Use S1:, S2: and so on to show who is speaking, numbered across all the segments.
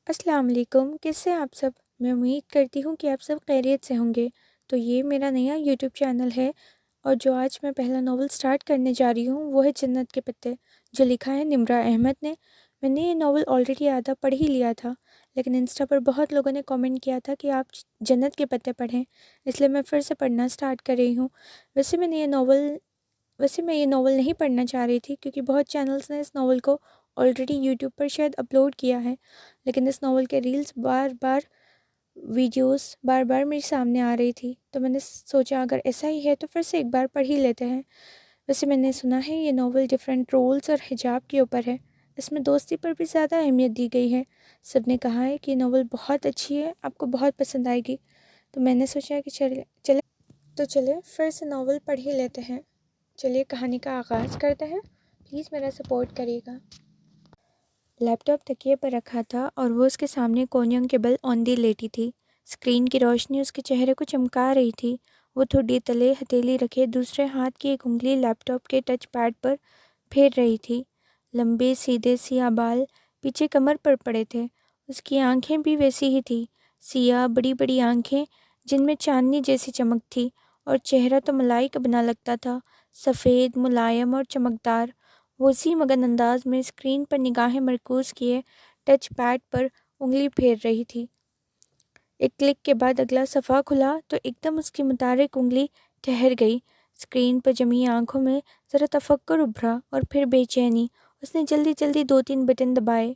S1: السلام علیکم، کیسے ہیں آپ سب؟ میں امید کرتی ہوں کہ آپ سب خیریت سے ہوں گے۔ تو یہ میرا نیا یوٹیوب چینل ہے اور جو آج میں پہلا ناول سٹارٹ کرنے جا رہی ہوں وہ ہے جنت کے پتے، جو لکھا ہے نمرہ احمد نے۔ میں نے یہ ناول آلریڈی آدھا پڑھ ہی لیا تھا، لیکن انسٹا پر بہت لوگوں نے کامنٹ کیا تھا کہ آپ جنت کے پتے پڑھیں، اس لیے میں پھر سے پڑھنا سٹارٹ کر رہی ہوں۔ ویسے میں یہ ناول نہیں پڑھنا چاہ رہی تھی کیونکہ بہت چینلز نے اس ناول کو آلریڈی یوٹیوب پر شاید اپلوڈ کیا ہے، لیکن اس ناول کے ریلز ویڈیوز بار بار میرے سامنے آ رہی تھی، تو میں نے سوچا اگر ایسا ہی ہے تو پھر سے ایک بار پڑھ ہی لیتے ہیں۔ ویسے میں نے سنا ہے یہ ناول ڈیفرنٹ رولز اور حجاب کے اوپر ہے، اس میں دوستی پر بھی زیادہ اہمیت دی گئی ہے۔ سب نے کہا ہے کہ یہ ناول بہت اچھی ہے، آپ کو بہت پسند آئے گی، تو میں نے سوچا کہ چلے پھر سے ناول پڑھ ہی لیتے ہیں۔ چلیے کہانی کا آغاز کرتے ہیں، پلیز میرا سپورٹ کریے گا۔ لیپ ٹاپ تکیے پر رکھا تھا اور وہ اس کے سامنے کونین کے بل اوندھی لیٹی تھی۔ اسکرین کی روشنی اس کے چہرے کو چمکا رہی تھی۔ وہ ٹھڈی تلے ہتھیلی رکھے دوسرے ہاتھ کی ایک انگلی لیپ ٹاپ کے ٹچ پیڈ پر پھیر رہی تھی۔ لمبے سیدھے سیاہ بال پیچھے کمر پر پڑے تھے۔ اس کی آنکھیں بھی ویسی ہی تھیں، سیاہ بڑی بڑی آنکھیں جن میں چاندنی جیسی چمک تھی، اور چہرہ تو ملائی کا بنا لگتا تھا، سفید، ملائم اور چمکدار۔ وہ اسی مگن انداز میں اسکرین پر نگاہیں مرکوز کیے ٹچ پیڈ پر انگلی پھیر رہی تھی۔ ایک کلک کے بعد اگلا صفحہ کھلا تو ایک دم اس کی متحرک انگلی ٹھہر گئی۔ اسکرین پر جمی آنکھوں میں ذرا تفکر ابھرا اور پھر بے چینی۔ اس نے جلدی جلدی 2-3 بٹن دبائے۔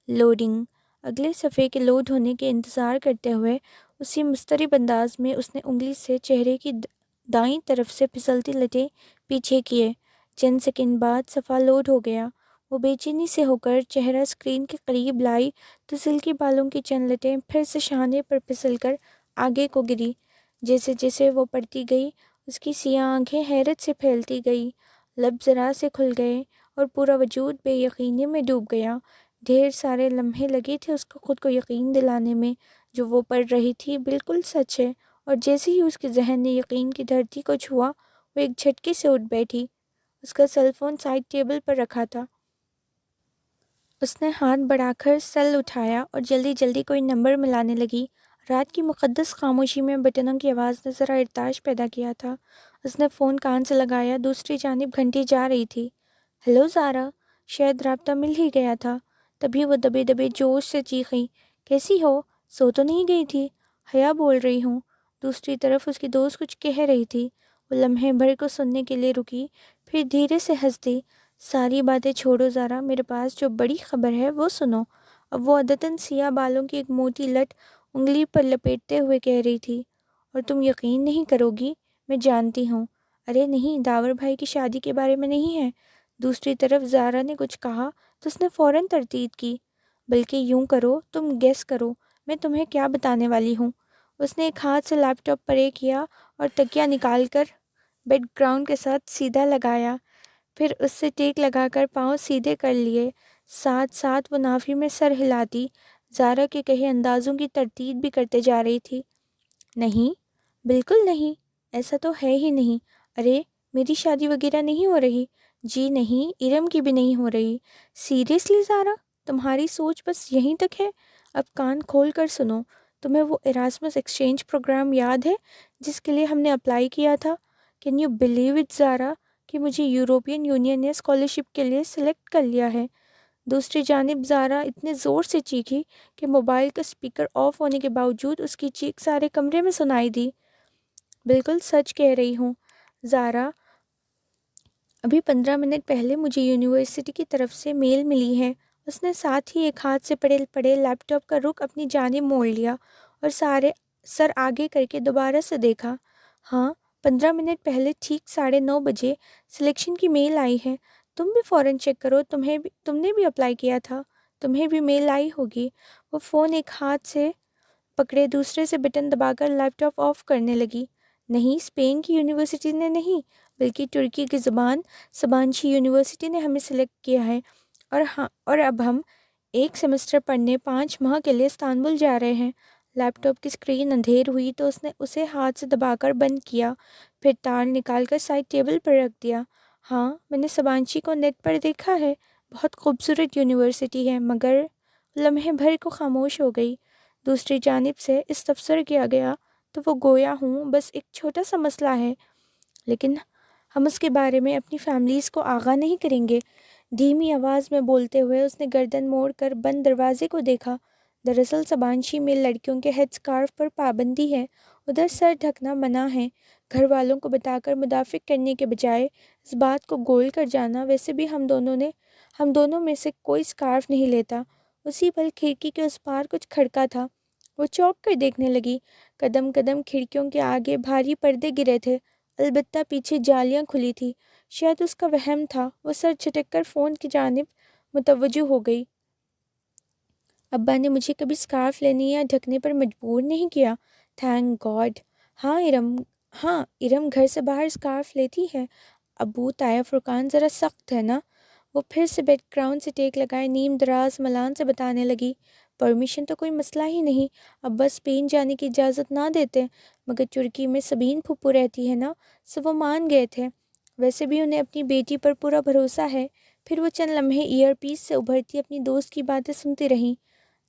S1: لوڈنگ۔ اگلے صفحے کے لوڈ ہونے کے انتظار کرتے ہوئے اسی مضطرب انداز میں اس نے انگلی سے چہرے کی دائیں طرف سے پھسلتی لٹیں پیچھے کیے۔ چند سیکنڈ بعد صفحہ لوڈ ہو گیا۔ وہ بے چینی سے ہو کر چہرہ اسکرین کے قریب لائی تو سلکی بالوں کی چند لٹیں پھر سے شانے پر پھسل کر آگے کو گری۔ جیسے جیسے وہ پڑھتی گئی اس کی سیاہ آنکھیں حیرت سے پھیلتی گئی، لب ذرا سے کھل گئے اور پورا وجود بے یقینی میں ڈوب گیا۔ ڈھیر سارے لمحے لگے تھے اس کو خود کو یقین دلانے میں جو وہ پڑھ رہی تھی بالکل سچ ہے، اور جیسے ہی اس کے ذہن نے یقین کی دھرتی کو چھوا وہ ایک جھٹکے سے اٹھ بیٹھی۔ اس کا سیل فون سائڈ ٹیبل پر رکھا تھا۔ اس نے ہاتھ بڑھا کر سیل اٹھایا اور جلدی جلدی کوئی نمبر ملانے لگی۔ رات کی مقدس خاموشی میں بٹنوں کی آواز نے ذرا ارتعاش پیدا کیا تھا۔ اس نے فون کان سے لگایا، دوسری جانب گھنٹی جا رہی تھی۔ ہیلو زارا۔ شاید رابطہ مل ہی گیا تھا، تبھی وہ دبے دبے جوش سے چیخی، کیسی ہو؟ سو تو نہیں گئی تھی؟ حیا بول رہی ہوں۔ دوسری طرف اس کی دوست کچھ کہہ رہی تھی۔ وہ لمحے بھر کو سننے کے لیے رکی، پھر دھیرے سے ہنس دی۔ ساری باتیں چھوڑو زارا، میرے پاس جو بڑی خبر ہے وہ سنو۔ اب وہ عادتاً سیاہ بالوں کی ایک موٹی لٹ انگلی پر لپیٹتے ہوئے کہہ رہی تھی، اور تم یقین نہیں کرو گی، میں جانتی ہوں۔ ارے نہیں، داور بھائی کی شادی کے بارے میں نہیں ہے۔ دوسری طرف زارا نے کچھ کہا تو اس نے فوراً تردید کی، بلکہ یوں کرو، تم گیس کرو میں تمہیں کیا بتانے والی ہوں۔ اس نے ایک ہاتھ سے لیپ ٹاپ پرے کیا اور تکیہ نکال کر بیک گراؤنڈ کے ساتھ سیدھا لگایا، پھر اس سے ٹیک لگا کر پاؤں سیدھے کر لیے۔ ساتھ ساتھ وہ نافی میں سر ہلاتی زارا کے کہے اندازوں کی تردید بھی کرتے جا رہی تھی۔ نہیں، بالکل نہیں، ایسا تو ہے ہی نہیں۔ ارے میری شادی وغیرہ نہیں ہو رہی۔ جی نہیں، ارم کی بھی نہیں ہو رہی۔ سیریسلی زارا، تمہاری سوچ بس یہیں تک ہے؟ اب کان کھول کر سنو، تمہیں وہ ایراسمس ایکسچینج پروگرام یاد ہے جس کے لیے ہم نے اپلائی کیا تھا؟ کین یو بلیو اٹ زارا کہ مجھے یوروپین یونین نے اسکالرشپ کے لیے سلیکٹ کر لیا ہے؟ دوسری جانب زارا اتنے زور سے چیخی کہ موبائل کا اسپیکر آف ہونے کے باوجود اس کی چیخ سارے کمرے میں سنائی دی۔ بالکل سچ کہہ رہی ہوں زارا، ابھی 15 منٹ پہلے مجھے یونیورسٹی کی طرف سے میل ملی ہے۔ اس نے ساتھ ہی ایک ہاتھ سے پڑے پڑے لیپ ٹاپ کا رخ اپنی جانب موڑ لیا اور سر آگے کر کے دوبارہ سے دیکھا۔ ہاں، 15 منٹ پہلے ٹھیک 9:30 بجے سلیکشن کی میل آئی ہے۔ تم بھی فوراً چیک کرو، تم نے بھی اپلائی کیا تھا، تمہیں بھی میل آئی ہوگی۔ وہ فون ایک ہاتھ سے پکڑے دوسرے سے بٹن دبا کر لیپ ٹاپ آف کرنے لگی۔ نہیں، اسپین کی یونیورسٹی نے نہیں، بلکہ ترکی کی زبان سبانچی یونیورسٹی نے ہمیں سلیکٹ کیا ہے، اور اب ہم ایک سیمسٹر پڑھنے 5 ماہ کے لیے استنبول جا رہے ہیں۔ لیپ ٹاپ کی اسکرین اندھیر ہوئی تو اس نے اسے ہاتھ سے دبا کر بند کیا، پھر تار نکال کر سائڈ ٹیبل پر رکھ دیا۔ ہاں، میں نے سبانچی کو نیٹ پر دیکھا ہے، بہت خوبصورت یونیورسٹی ہے، مگر لمحے بھر کو خاموش ہو گئی۔ دوسری جانب سے اس تبصرہ کیا گیا تو وہ گویا ہوں بس ایک چھوٹا سا مسئلہ ہے، لیکن ہم اس کے بارے میں اپنی فیملیز کو آگاہ نہیں کریں گے۔ دھیمی آواز میں بولتے ہوئے اس نے گردن موڑ کر بند دروازے کو دیکھا۔ دراصل سبانشی میں لڑکیوں کے ہیڈ اسکارف پر پابندی ہے، ادھر سر ڈھکنا منع ہے۔ گھر والوں کو بتا کر مدافع کرنے کے بجائے اس بات کو گول کر جانا، ویسے بھی ہم دونوں میں سے کوئی اسکارف نہیں لیتا۔ اسی پل کھڑکی کے اس پار کچھ کھڑکا تھا۔ وہ چونک کر دیکھنے لگی۔ قدم قدم کھڑکیوں کے آگے بھاری پردے گرے تھے، البتہ پیچھے جالیاں کھلی تھی۔ شاید اس کا وہم تھا۔ وہ سر جھٹک کر فون کی جانب متوجہ ہو گئی۔ ابا نے مجھے کبھی اسکارف لینے یا ڈھکنے پر مجبور نہیں کیا، تھینک گاڈ۔ ہاں ارم گھر سے باہر اسکارف لیتی ہے۔ ابو تایا فرقان ذرا سخت ہے نا۔ وہ پھر سے بیک گراؤنڈ سے ٹیک لگائے نیم دراز ملان سے بتانے لگی۔ پرمیشن تو کوئی مسئلہ ہی نہیں، ابا اسپین جانے کی اجازت نہ دیتے، مگر ترکی میں سبین پھپھو رہتی ہے نا، سو وہ مان گئے تھے۔ ویسے بھی انہیں اپنی بیٹی پر پورا بھروسہ ہے۔ پھر وہ چند لمحے ایئر پیس سے ابھرتی اپنی دوست کی باتیں سنتی رہیں۔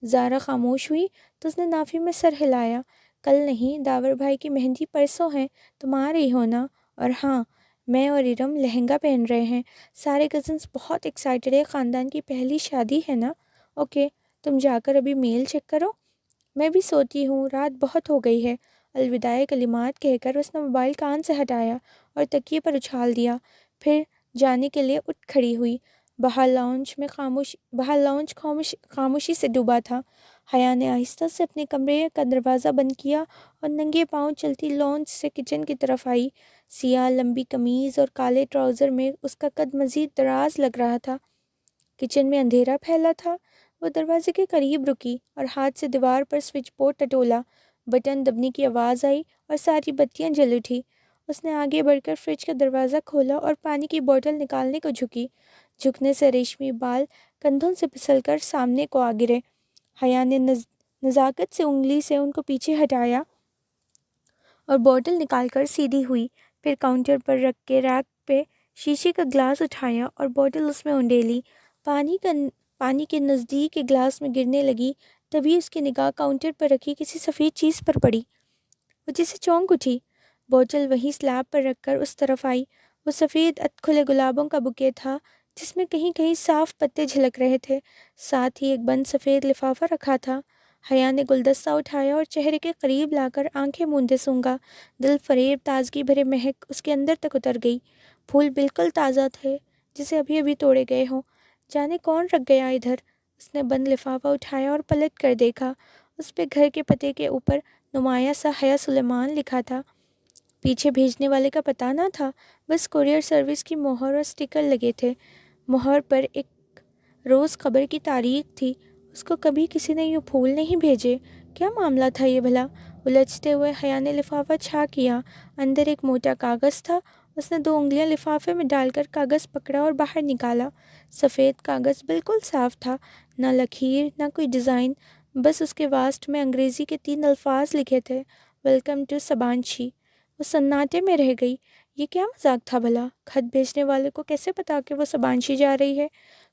S1: زارا خاموش ہوئی تو اس نے نافی میں سر ہلایا۔ کل نہیں، داور بھائی کی مہندی پرسوں ہے، تم آ رہی ہو نا؟ اور ہاں، میں اور ارم لہنگا پہن رہے ہیں۔ سارے کزنس بہت ایکسائٹڈ ہے، خاندان کی پہلی شادی ہے نا۔ اوکے، تم جا کر ابھی میل چیک کرو، میں بھی سوتی ہوں، رات بہت ہو گئی ہے۔ الوداعی کلمات کہہ کر اس نے موبائل کان سے ہٹایا اور تکیے پر اچھال دیا، پھر جانے کے لیے اٹھ کھڑی ہوئی۔ باہر لاؤنج خاموشی سے ڈوبا تھا۔ حیا نے آہستہ سے اپنے کمرے کا دروازہ بند کیا اور ننگے پاؤں چلتی لاؤنج سے کچن کی طرف آئی۔ سیاہ لمبی قمیض اور کالے ٹراؤزر میں اس کا قد مزید دراز لگ رہا تھا۔ کچن میں اندھیرا پھیلا تھا۔ وہ دروازے کے قریب رکی اور ہاتھ سے دیوار پر سوئچ بورڈ ٹٹولا۔ بٹن دبنے کی آواز آئی اور ساری بتیاں جل اٹھی۔ اس نے آگے بڑھ کر فریج کا دروازہ کھولا اور پانی کی بوتل نکالنے کو جھکی۔ جھکنے سے ریشمی بال کندھوں سے پھسل کر سامنے کو آ گرے۔ حیا نے نزاکت سے انگلی سے ان کو پیچھے ہٹایا اور بوتل نکال کر سیدھی ہوئی، پھر کاؤنٹر پر رکھ کے ریک پہ شیشے کا گلاس اٹھایا اور بوتل اس میں اونڈیلی۔ پانی کے نزدیک ایک گلاس میں گرنے لگی، تبھی اس کی نگاہ کاؤنٹر پر رکھی کسی سفید چیز پر پڑی۔ وہ جسے چونک اٹھی، بوتل وہیں سلیب پر رکھ کر اس طرف آئی۔ وہ سفید کھلے گلابوں کا بکے تھا جس میں کہیں کہیں صاف پتے جھلک رہے تھے، ساتھ ہی ایک بند سفید لفافہ رکھا تھا۔ حیا نے گلدستہ اٹھایا اور چہرے کے قریب لا کر آنکھیں موندے سونگھا۔ دل فریب تازگی بھرے مہک اس کے اندر تک اتر گئی۔ پھول بالکل تازہ تھے، جسے ابھی ابھی توڑے گئے ہوں۔ جانے کون رکھ گیا ادھر؟ اس نے بند لفافہ اٹھایا اور پلٹ کر دیکھا۔ اس پہ گھر کے پتے کے اوپر نمایاں سا حیا سلیمان لکھا تھا۔ پیچھے بھیجنے والے کا پتہ نہ تھا، بس کوریئر سروس کی مہر اور سٹیکر لگے تھے۔ مہر پر ایک روز خبر کی تاریخ تھی۔ اس کو کبھی کسی نے یوں پھول نہیں بھیجے۔ کیا معاملہ تھا یہ بھلا؟ الجھتے ہوئے حیا نے لفافہ چھا کیا۔ اندر ایک موٹا کاغذ تھا۔ اس نے 2 انگلیاں لفافے میں ڈال کر کاغذ پکڑا اور باہر نکالا۔ سفید کاغذ بالکل صاف تھا، نہ لکیر نہ کوئی ڈیزائن، بس اس کے واسط میں انگریزی کے 3 الفاظ لکھے تھے، ویلکم ٹو سبانشی۔ وہ سناٹے میں رہ گئی۔ یہ کیا مذاق تھا بھلا؟ خط بھیجنے والے کو کیسے پتا کہ وہ سبانشی جا رہی ہے؟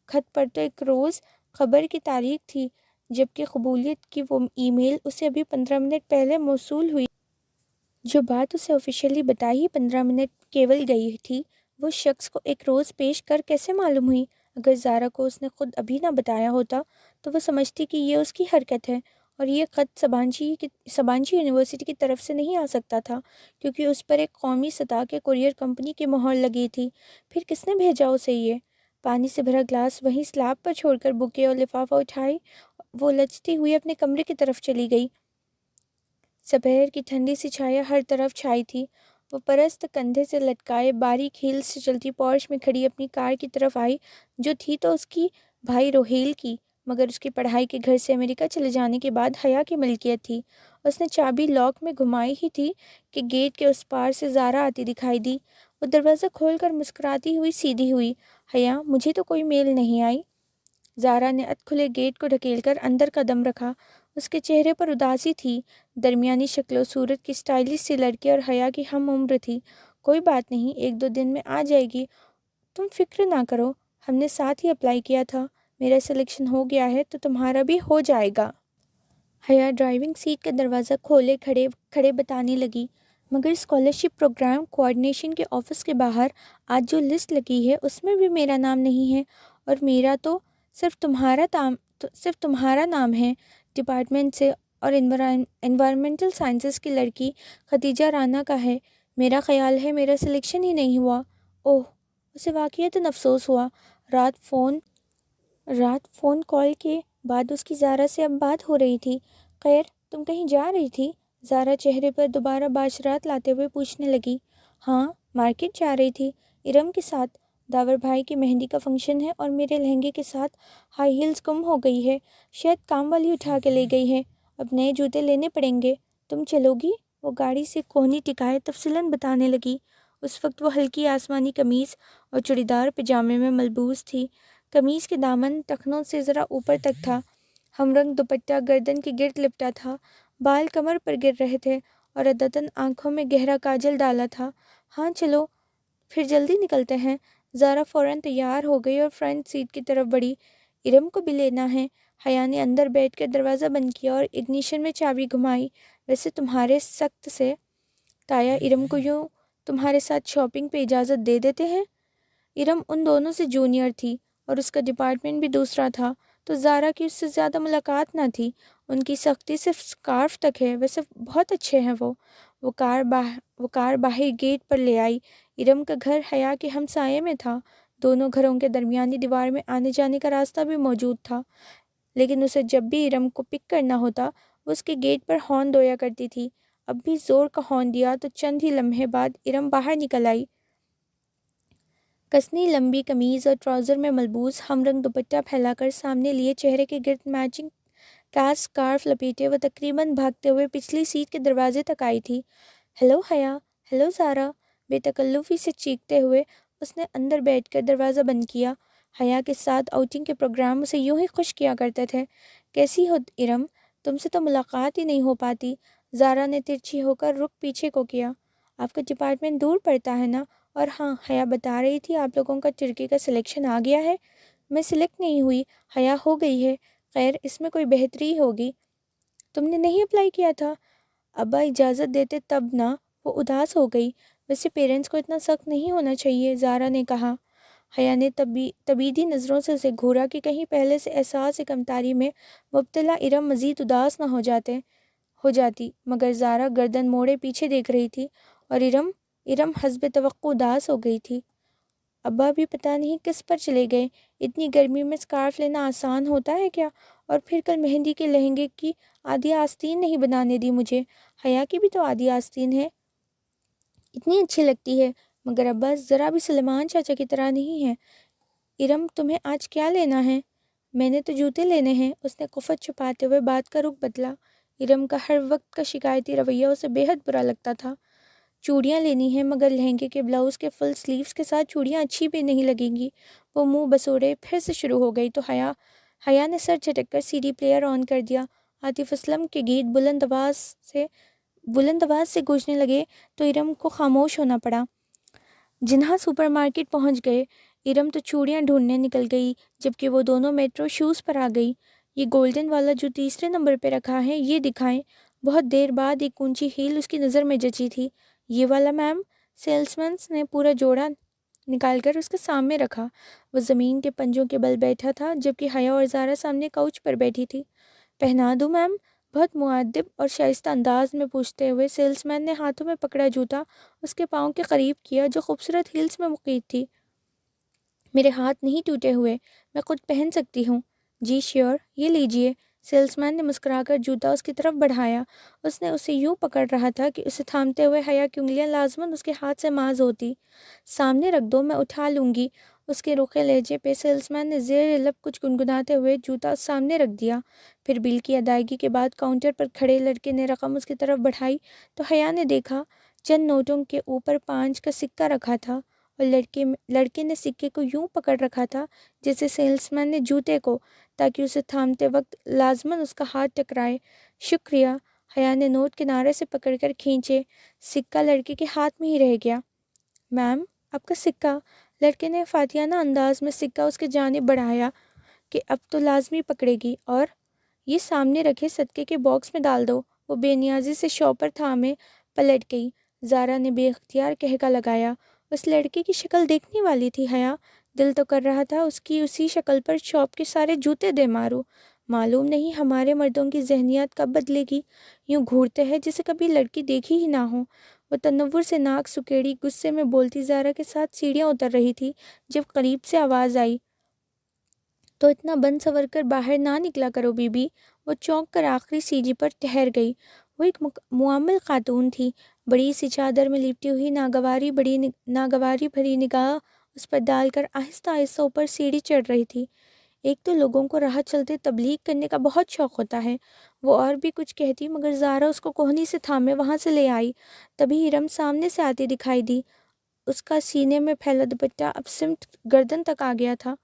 S1: خط پر تو ایک روز خبر کی تاریخ تھی، جبکہ قبولیت کی وہ ای میل اسے ابھی 15 منٹ پہلے موصول ہوئی۔ جو بات اسے آفیشیلی بتائی ہی 15 منٹ کیول گئی تھی، وہ شخص کو ایک روز پیش کر کیسے معلوم ہوئی؟ اگر زارا کو اس نے خود ابھی نہ بتایا ہوتا تو وہ سمجھتی کہ یہ اس کی حرکت ہے، اور یہ خط سبانشی یونیورسٹی کی طرف سے نہیں آ سکتا تھا، کیونکہ اس پر ایک قومی سطح کے کوریئر کمپنی کی مہر لگی تھی۔ پھر کس نے بھیجا اسے یہ؟ پانی سے بھرا گلاس وہیں سلیب پر چھوڑ کر بکے اور لفافہ اٹھائے وہ الجھتی ہوئی اپنے کمرے کی طرف چلی گئی۔ دوپہر کی ٹھنڈی سی چھایا ہر طرف چھائی تھی۔ وہ پرست کندھے سے لٹکائے باریک ہیلز سے چلتی پورش میں کھڑی اپنی کار کی طرف آئی، جو تھی تو اس کی بھائی روہیل کی، مگر اس کی پڑھائی کے گھر سے امریکہ چلے جانے کے بعد حیا کی ملکیت تھی۔ اس نے چابی لاک میں گھمائی ہی تھی کہ گیٹ کے اس پار سے زارا آتی دکھائی دی۔ وہ دروازہ کھول کر مسکراتی ہوئی سیدھی ہوئی۔ حیا، مجھے تو کوئی میل نہیں آئی۔ زارا نے کھلے گیٹ کو ڈھکیل کر اندر قدم رکھا۔ اس کے چہرے پر اداسی تھی۔ درمیانی شکل و صورت کی اسٹائلش سی لڑکی اور حیا کی ہم عمر تھی۔ کوئی بات نہیں، 1-2 دن میں آ جائے گی، تم فکر نہ کرو، ہم نے ساتھ ہی اپلائی کیا تھا۔ میرا سلیکشن ہو گیا ہے تو تمہارا بھی ہو جائے گا۔ حیا ڈرائیونگ سیٹ کا دروازہ کھولے کھڑے کھڑے بتانے لگی، مگر اسکالرشپ پروگرام کوآرڈینیشن کے آفس کے باہر آج جو لسٹ لگی ہے اس میں بھی میرا نام نہیں ہے، اور میرا تو صرف تمہارا نام ہے ڈپارٹمنٹ سے، اور انوائرمنٹل سائنسز کی لڑکی ختیجہ رانا کا ہے۔ میرا خیال ہے میرا سلیکشن ہی نہیں ہوا۔ اوہ، اسے واقعتاً افسوس ہوا۔ رات فون کال کے بعد اس کی زارا سے اب بات ہو رہی تھی۔ خیر، تم کہیں جا رہی تھی؟ زارا چہرے پر دوبارہ باشرات لاتے ہوئے پوچھنے لگی۔ ہاں، مارکیٹ جا رہی تھی، ارم کے ساتھ۔ داور بھائی کی مہندی کا فنکشن ہے اور میرے لہنگے کے ساتھ ہائی ہیلز گم ہو گئی ہے، شاید کام والی اٹھا کے لے گئی ہے، اب نئے جوتے لینے پڑیں گے۔ تم چلو گی؟ وہ گاڑی سے کوہنی ٹکائے تفصیلاً بتانے لگی۔ اس وقت وہ ہلکی آسمانی قمیض اور چوڑی دار پجامے میں ملبوس تھی۔ قمیض کے دامن ٹخنوں سے ذرا اوپر تک تھا، ہم رنگ دوپٹہ گردن کے گرد لپٹا تھا، بال کمر پر گر رہے تھے، اور عادتاً آنکھوں میں گہرا کاجل ڈالا تھا۔ ہاں چلو، پھر جلدی نکلتے ہیں۔ زارا فوراً تیار ہو گئی اور فرنٹ سیٹ کی طرف بڑھی۔ ارم کو بھی لینا ہے۔ حیا نے اندر بیٹھ کر دروازہ بند کیا اور اگنیشن میں چابی گھمائی۔ ویسے تمہارے سخت سے تایا ارم کو یوں تمہارے ساتھ شاپنگ پہ اجازت دے دیتے ہیں؟ ارم ان دونوں سے جونیئر تھی اور اس کا ڈپارٹمنٹ بھی دوسرا تھا، تو زارا کی اس سے زیادہ ملاقات نہ تھی۔ ان کی سختی صرف اسکارف تک ہے، ویسے بہت اچھے ہیں وہ کار باہر گیٹ پر لے آئی۔ ارم کا گھر حیا کے ہمسائے میں تھا، دونوں گھروں کے درمیانی دیوار میں آنے جانے کا راستہ بھی موجود تھا، لیکن اسے جب بھی ارم کو پک کرنا ہوتا وہ اس کے گیٹ پر ہارن دویا کرتی تھی۔ اب بھی زور کا ہارن دیا تو چند ہی لمحے بعد ارم باہر نکل آئی۔ کسنی لمبی قمیض اور ٹراؤزر میں ملبوس ہم رنگ دوپٹہ پھیلا کر سامنے لیے چہرے کے گرد میچنگ کاس سکارف لپیٹے وہ تقریباً بھاگتے ہوئے پچھلی سیٹ کے دروازے تک آئی تھی۔ ہیلو حیا، ہیلو زارا، بے تکلفی سے چیختے ہوئے اس نے اندر بیٹھ کر دروازہ بند کیا۔ حیا کے ساتھ آؤٹنگ کے پروگرام اسے یوں ہی خوش کیا کرتے تھے۔ کیسی ہو ارم؟ تم سے تو ملاقات ہی نہیں ہو پاتی۔ زارا نے ترچھی ہو کر رخ پیچھے کو کیا۔ آپ کا ڈپارٹمنٹ دور پڑتا ہے نا؟ اور ہاں، حیا بتا رہی تھی آپ لوگوں کا ترکی کا سلیکشن آ گیا ہے۔ میں سلیکٹ نہیں ہوئی، حیا ہو گئی ہے۔ خیر، اس میں کوئی بہتری ہوگی۔ تم نے نہیں اپلائی کیا تھا؟ ابا اجازت دیتے تب نا۔ وہ اداس ہو گئی۔ ویسے پیرنٹس کو اتنا سخت نہیں ہونا چاہیے، زارا نے کہا۔ حیا نے تبیدی نظروں سے اسے گھورا کہ کہیں پہلے سے احساس کمتاری میں مبتلا ارم مزید اداس نہ ہو جاتی، مگر زارا گردن موڑے پیچھے دیکھ رہی تھی، اور ارم حسب توقع اداس ہو گئی تھی۔ ابا بھی پتہ نہیں کس پر چلے گئے۔ اتنی گرمی میں اسکارف لینا آسان ہوتا ہے کیا؟ اور پھر کل مہندی کے لہنگے کی آدھی آستین نہیں بنانے دی مجھے۔ حیا کی بھی تو آدھی آستین ہے، اتنی اچھی لگتی ہے، مگر ابا ذرا بھی سلیمان چاچا کی طرح نہیں ہے۔ ارم، تمہیں آج کیا لینا ہے؟ میں نے تو جوتے لینے ہیں، اس نے خفت چھپاتے ہوئے بات کا رخ بدلا۔ ارم کا ہر وقت کا شکایتی رویہ اسے بے حد برا لگتا تھا۔ چوڑیاں لینی ہیں، مگر لہنگے کے بلاؤز کے فل سلیوز کے ساتھ چوڑیاں اچھی بھی نہیں لگیں گی۔ وہ منہ بسوڑے پھر سے شروع ہو گئی تو حیا نے سر جھٹک کر CD پلیئر آن کر دیا۔ عاطف اسلم کے گیت بلند آواز سے گونجنے لگے تو ارم کو خاموش ہونا پڑا۔ جنہا سپر مارکیٹ پہنچ گئے، ارم تو چوڑیاں ڈھونڈنے نکل گئی، جبکہ وہ دونوں میٹرو شوز پر آ گئی۔ یہ گولڈن والا جو تیسرے نمبر پہ رکھا ہے، یہ دکھائیں۔ بہت دیر بعد ایک اونچی ہیل اس کی نظر میں جچی تھی۔ یہ والا میم؟ سیلسمین نے پورا جوڑا نکال کر اس کے سامنے رکھا۔ وہ زمین کے پنجوں کے بل بیٹھا تھا، جبکہ حیا اور زارا سامنے کاؤچ پر بیٹھی تھی۔ پہنا دوں میم؟ بہت مؤدب اور شائستہ انداز میں پوچھتے ہوئے سیلس مین نے ہاتھوں میں پکڑا جوتا اس کے پاؤں کے قریب کیا جو خوبصورت ہیلز میں مقید تھی۔ میرے ہاتھ نہیں ٹوٹے ہوئے، میں خود پہن سکتی ہوں۔ جی شیور، یہ لیجئے۔ سیلس مین نے مسکرا کر جوتا اس کی طرف بڑھایا۔ اس نے اسے یوں پکڑ رہا تھا کہ اسے تھامتے ہوئے حیا کی انگلیاں لازماً اس کے ہاتھ سے ماز ہوتی۔ سامنے رکھ دو، میں اٹھا لوں گی۔ اس کے رخے لہجے پہ سیلس مین نے زیر لب کچھ گنگناتے ہوئے جوتا سامنے رکھ دیا۔ پھر بل کی ادائیگی کے بعد کاؤنٹر پر کھڑے لڑکے نے رقم اس کی طرف بڑھائی تو حیا نے دیکھا چند نوٹوں کے اوپر 5 کا سکہ رکھا تھا، اور لڑکے نے سکے کو یوں پکڑ رکھا تھا جیسے سیلس مین نے جوتے کو، تاکہ اسے تھامتے وقت لازماً اس کا ہاتھ ٹکرائے۔ شکریہ۔ حیا نے نوٹ کنارے سے پکڑ کر کھینچے، سکہ لڑکے کے ہاتھ میں ہی رہ گیا۔ میم، آپ کا سکہ؟ لڑکے نے فاتحانہ انداز میں سکہ اس کی جانب بڑھایا۔ کہ اب تو لازمی پکڑے گی، اور یہ سامنے رکھے صدقے کے باکس میں ڈال دو۔ وہ بے نیازی سے شاپر تھامے پلٹ گئی۔ زارا نے بے اختیار قہقہ لگایا۔ اس لڑکے کی شکل دیکھنے والی تھی حیا۔ دل تو کر رہا تھا اس کی اسی شکل پر شاپ کے سارے جوتے دے ماروں۔ معلوم نہیں ہمارے مردوں کی ذہنیت کب بدلے گی، یوں گھورتے ہیں جسے کبھی لڑکی دیکھی ہی نہ ہو۔ وہ تنور سے ناک سکیڑی غصے میں بولتی زارا کے ساتھ سیڑھیاں اتر رہی تھی جب قریب سے آواز آئی، تو اتنا بن سور کر باہر نہ نکلا کرو بی بی۔ وہ چونک کر آخری سیڑھی پر ٹھہر گئی۔ وہ ایک معمل خاتون تھی، بڑی سی چادر میں لپٹی ہوئی، ناگواری بھری نگاہ اس پر ڈال کر آہستہ آہستہ اوپر سیڑھی چڑھ رہی تھی۔ ایک تو لوگوں کو راہ چلتے تبلیغ کرنے کا بہت شوق ہوتا ہے۔ وہ اور بھی کچھ کہتی مگر زارا اس کو کوہنی سے تھامے وہاں سے لے آئی۔ تبھی ارم سامنے سے آتی دکھائی دی۔ اس کا سینے میں پھیلا دوپٹہ اب سمٹ گردن تک آ گیا تھا۔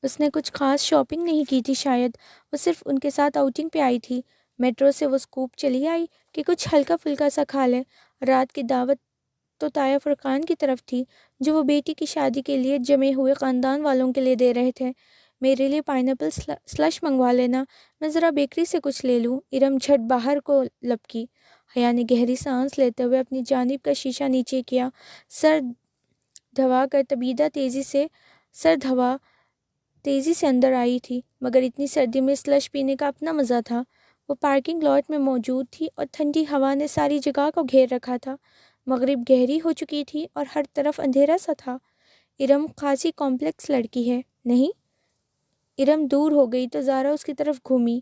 S1: اس نے کچھ خاص شاپنگ نہیں کی تھی شاید، وہ صرف ان کے ساتھ آؤٹنگ پہ آئی تھی۔ میٹرو سے وہ اسکوپ چلی آئی کہ کچھ ہلکا پھلکا سا کھا لے۔ رات کی دعوت تو طاہر فرقان کی طرف تھی، جو وہ بیٹی کی شادی کے لیے جمے ہوئے خاندان والوں کے لیے دے رہے تھے۔ میرے لیے پائنیپل سلش منگوا لینا، میں ذرا بیکری سے کچھ لے لوں۔ ارم جھٹ باہر کو لپکی۔ حیا نے گہری سانس لیتے ہوئے اپنی جانب کا شیشہ نیچے کیا۔ سر دھوا تیزی سے اندر آئی تھی، مگر اتنی سردی میں سلش پینے کا اپنا مزہ تھا۔ وہ پارکنگ لاٹ میں موجود تھی اور ٹھنڈی ہوا نے ساری جگہ کو گھیر رکھا تھا۔ مغرب گہری ہو چکی تھی اور ہر طرف اندھیرا سا تھا۔ ارم خاصی کمپلیکس لڑکی ہے، نہیں؟ ارم دور ہو گئی تو زارا اس کی طرف گھومی۔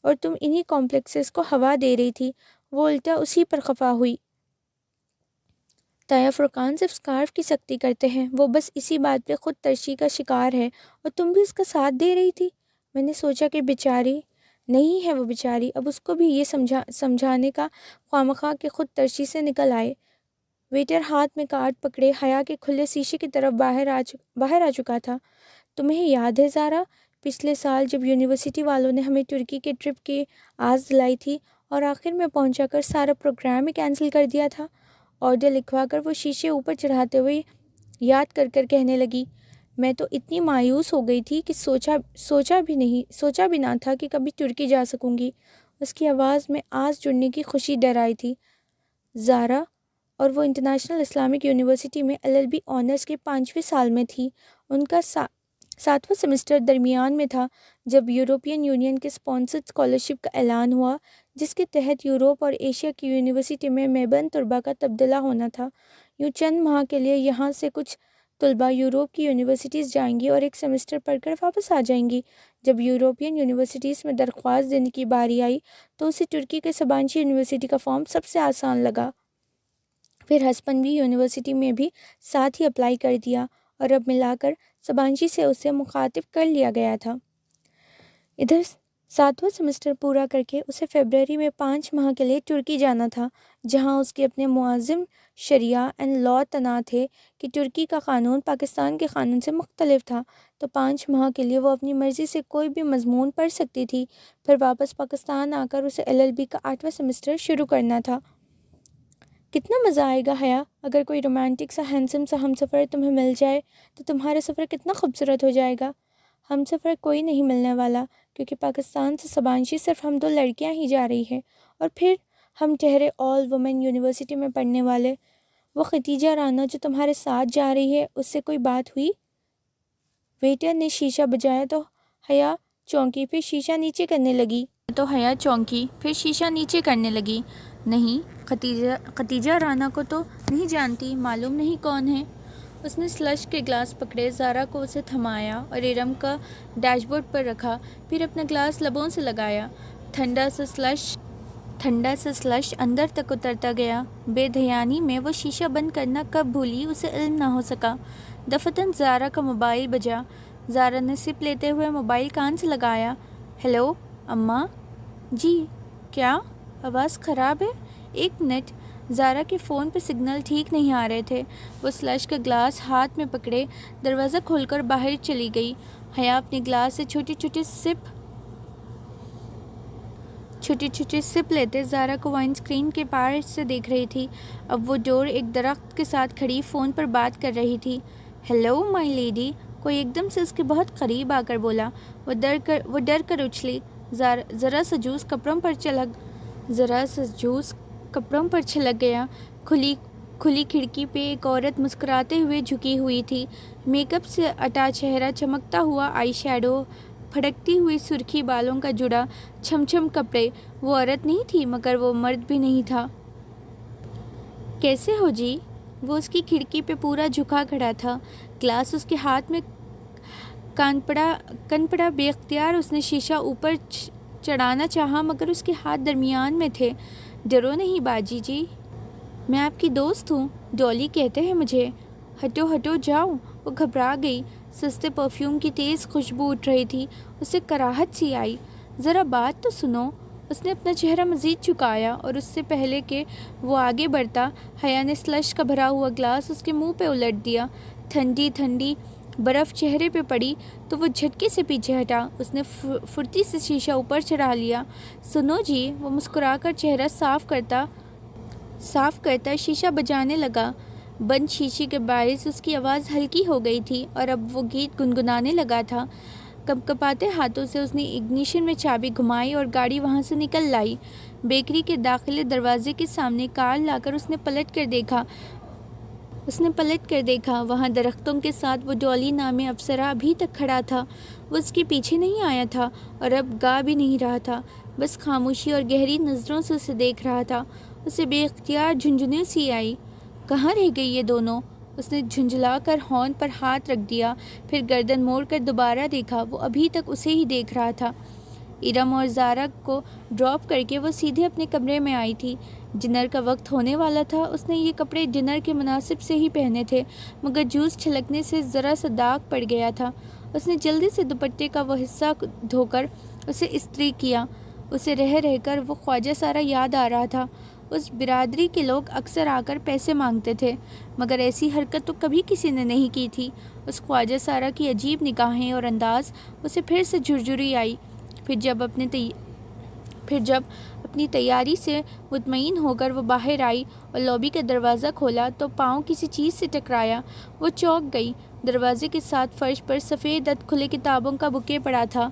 S1: اور تم انہی کمپلیکسز کو ہوا دے رہی تھی۔ وہ الٹا اسی پر خفا ہوئی۔ طاہر فرقان صرف اسکارف کی سختی کرتے ہیں، وہ بس اسی بات پہ خود ترشی کا شکار ہے، اور تم بھی اس کا ساتھ دے رہی تھی۔ میں نے سوچا کہ بیچاری نہیں ہے وہ بیچاری، اب اس کو بھی یہ سمجھانے کا خوامخواہ کہ خود ترشی سے نکل آئے۔ ویٹر ہاتھ میں کارڈ پکڑے حیا کے کھلے شیشے کی طرف باہر آ چکا تھا۔ تمہیں یاد ہے زارا، پچھلے سال جب یونیورسٹی والوں نے ہمیں ترکی کے ٹرپ کی آس دلائی تھی اور آخر میں پہنچا کر سارا پروگرام ہی کینسل کر دیا تھا؟ آرڈر لکھوا کر وہ شیشے اوپر چڑھاتے ہوئے یاد کر کہنے لگی، میں تو اتنی مایوس ہو گئی تھی کہ سوچا بھی نہ تھا کہ کبھی ترکی جا سکوں گی۔ اس کی آواز میں آس جڑنے کی خوشی ڈر آئی تھی۔ زارا اور وہ انٹرنیشنل اسلامک یونیورسٹی میں LLB آنرز کے 5ویں سال میں تھی۔ ان کا 7واں سیمسٹر درمیان میں تھا جب یورپین یونین کے اسپانسرڈ اسکالرشپ کا اعلان ہوا، جس کے تحت یورپ اور ایشیا کی یونیورسٹی میں میبین طلباء کا تبادلہ ہونا تھا۔ یوں چند ماہ کے لیے یہاں سے کچھ طلباء یورپ کی یونیورسٹیز جائیں گی اور ایک سیمسٹر پڑھ کر واپس آ جائیں گی۔ جب یورپین یونیورسٹیز میں درخواست دینے کی باری آئی تو اسے ترکی کے سبانچی یونیورسٹی کا فارم سب سے آسان لگا۔ پھر ہسپنوی یونیورسٹی میں بھی ساتھ ہی اپلائی کر دیا، اور اب ملا کر سبانچی سے اسے مخاطب کر لیا گیا تھا۔ ادھر 7واں سیمسٹر پورا کر کے اسے فروری میں 5 ماہ کے لیے ترکی جانا تھا، جہاں اس کے اپنے معظم شریعہ اینڈ لا تناع تھے کہ ترکی کا قانون پاکستان کے قانون سے مختلف تھا، تو 5 ماہ کے لیے وہ اپنی مرضی سے کوئی بھی مضمون پڑھ سکتی تھی۔ پھر واپس پاکستان آ کر اسے LLB کا 8واں سیمسٹر شروع کرنا تھا۔ کتنا مزہ آئے گا حیا، اگر کوئی رومانٹک سا ہینڈسم سا ہمسفر تمہیں مل جائے تو تمہارا سفر کتنا خوبصورت ہو جائے گا۔ ہمسفر کوئی نہیں ملنے والا، کیونکہ پاکستان سے سبانچی صرف ہم 2 لڑکیاں ہی جا رہی ہیں، اور پھر ہم ٹھہرے آل وومن یونیورسٹی میں پڑھنے والے۔ وہ ختیجہ رانا جو تمہارے ساتھ جا رہی ہے، اس سے کوئی بات ہوئی؟ ویٹر نے شیشہ بجایا تو حیا چونکی، پھر شیشہ نیچے کرنے لگی۔ نہیں، ختیجہ رانا کو تو نہیں جانتی، معلوم نہیں کون ہے۔ اس نے سلش کے گلاس پکڑے، زارا کو اسے تھمایا اور ارم کا ڈیش بورڈ پر رکھا، پھر اپنا گلاس لبوں سے لگایا۔ ٹھنڈا سا سلش اندر تک اترتا گیا۔ بے دھیانی میں وہ شیشہ بند کرنا کب بھولی اسے علم نہ ہو سکا۔ دفعتاً زارا کا موبائل بجا۔ زارا نے سپ لیتے ہوئے موبائل کان سے لگایا۔ ہیلو اماں؟ جی کیا؟ آواز خراب ہے، 1 منٹ۔ زارا کے فون پہ سگنل ٹھیک نہیں آ رہے تھے۔ وہ سلش کا گلاس ہاتھ میں پکڑے دروازہ کھول کر باہر چلی گئی۔ حیا اپنے گلاس سے چھوٹی چھوٹی سپ لیتے زارا کو وائن اسکرین کے پار سے دیکھ رہی تھی۔ اب وہ ڈور ایک درخت کے ساتھ کھڑی فون پر بات کر رہی تھی۔ ہیلو مائی لیڈی، کوئی ایک دم سے اس کے بہت قریب آ کر بولا۔ وہ ڈر کر اچھلی، ذرا سا جوس کپڑوں پر چھلک گیا۔ کھلی کھڑکی پہ ایک عورت مسکراتے ہوئے جھکی ہوئی تھی، میک اپ سے اٹا چہرہ، چمکتا ہوا آئی شیڈو، پھڑکتی ہوئی سرخی بالوں کا جڑا چھم کپڑے۔ وہ عورت نہیں تھی مگر وہ مرد بھی نہیں تھا۔ کیسے ہو جی؟ وہ اس کی کھڑکی پہ پورا جھکا کھڑا تھا، گلاس اس کے ہاتھ میں کان پڑا۔ بے اختیار اس نے شیشہ اوپر چڑھانا چاہا مگر اس کے ہاتھ درمیان میں تھے۔ ڈرو نہیں باجی جی، میں آپ کی دوست ہوں، ڈولی کہتے ہیں مجھے۔ ہٹو جاؤ۔ وہ گھبرا گئی۔ سستے پرفیوم کی تیز خوشبو اٹھ رہی تھی، اسے کراہت سی آئی۔ ذرا بات تو سنو۔ اس نے اپنا چہرہ مزید جھکایا اور اس سے پہلے کہ وہ آگے بڑھتا، حیا نے سلش کا بھرا ہوا گلاس اس کے منہ پہ الٹ دیا۔ ٹھنڈی برف چہرے پہ پڑی تو وہ جھٹکے سے پیچھے ہٹا۔ اس نے پھرتی سے شیشہ اوپر چڑھا لیا۔ سنو جی، وہ مسکرا کر چہرہ صاف کرتا شیشہ بجانے لگا۔ بند شیشے کے باعث اس کی آواز ہلکی ہو گئی تھی اور اب وہ گیت گنگنانے لگا تھا۔ کپکپاتے ہاتھوں سے اس نے اگنیشن میں چابی گھمائی اور گاڑی وہاں سے نکل لائی۔ بیکری کے داخلے دروازے کے سامنے کار لا کر اس نے پلٹ کر دیکھا۔ وہاں درختوں کے ساتھ وہ ڈولی نامی افسرہ ابھی تک کھڑا تھا۔ وہ اس کے پیچھے نہیں آیا تھا اور اب گا بھی نہیں رہا تھا، بس خاموشی اور گہری نظروں سے اسے دیکھ رہا تھا۔ اسے بے اختیار جھنجھنیں سی آئی۔ کہاں رہ گئی یہ دونوں؟ اس نے جھنجھلا کر ہارن پر ہاتھ رکھ دیا، پھر گردن موڑ کر دوبارہ دیکھا۔ وہ ابھی تک اسے ہی دیکھ رہا تھا۔ ارم اور زارا کو ڈراپ کر کے وہ سیدھے اپنے کمرے میں آئی تھی۔ ڈنر کا وقت ہونے والا تھا۔ اس نے یہ کپڑے ڈنر کے مناسب سے ہی پہنے تھے مگر جوس چھلکنے سے ذرا سا داغ پڑ گیا تھا۔ اس نے جلدی سے دوپٹے کا وہ حصہ دھو کر اسے استری کیا۔ اسے رہ کر وہ خواجہ سارا یاد آ رہا تھا۔ اس برادری کے لوگ اکثر آ کر پیسے مانگتے تھے مگر ایسی حرکت تو کبھی کسی نے نہیں کی تھی۔ اس خواجہ سارا کی عجیب نگاہیں اور انداز اسے پھر سے جھرجھری آئی۔ پھر جب اپنی تیاری سے مطمئن ہو کر وہ باہر آئی اور لابی کا دروازہ کھولا تو پاؤں کسی چیز سے ٹکرایا۔ وہ چونک گئی۔ دروازے کے ساتھ فرش پر سفید کھلے کتابوں کا بوکے پڑا تھا۔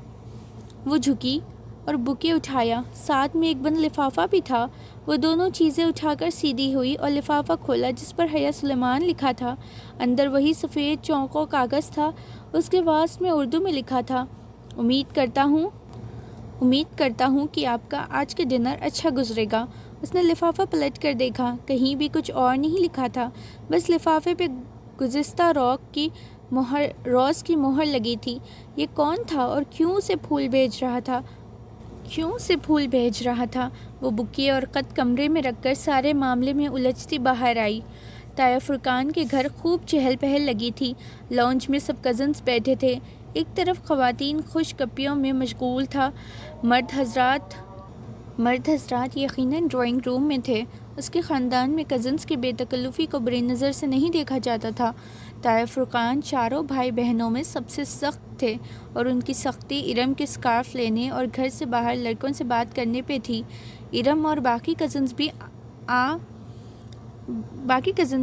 S1: وہ جھکی اور بوکے اٹھایا، ساتھ میں ایک بند لفافہ بھی تھا۔ وہ دونوں چیزیں اٹھا کر سیدھی ہوئی اور لفافہ کھولا جس پر حیا سلیمان لکھا تھا۔ اندر وہی سفید چوکو کاغذ تھا۔ اس کے واسط میں اردو میں لکھا تھا، امید کرتا ہوں کہ آپ کا آج کا ڈنر اچھا گزرے گا۔ اس نے لفافہ پلٹ کر دیکھا، کہیں بھی کچھ اور نہیں لکھا تھا، بس لفافے پہ گزشتہ روز کی مہر لگی تھی۔ یہ کون تھا اور کیوں اسے پھول بھیج رہا تھا؟ وہ بوکے اور خط کمرے میں رکھ کر سارے معاملے میں الجھتی باہر آئی۔ تایا فرقان کے گھر خوب چہل پہل لگی تھی۔ لاؤنج میں سب کزنز بیٹھے تھے۔ ایک طرف خواتین خوش گپیوں میں مشغول تھا، مرد حضرات یقیناً ڈرائنگ روم میں تھے۔ اس کے خاندان میں کزنز کی بے تکلفی کو بری نظر سے نہیں دیکھا جاتا تھا۔ تایا فرقان چاروں بھائی بہنوں میں سب سے سخت تھے اور ان کی سختی ارم کے سکارف لینے اور گھر سے باہر لڑکوں سے بات کرنے پہ تھی۔ ارم اور باقی کزنز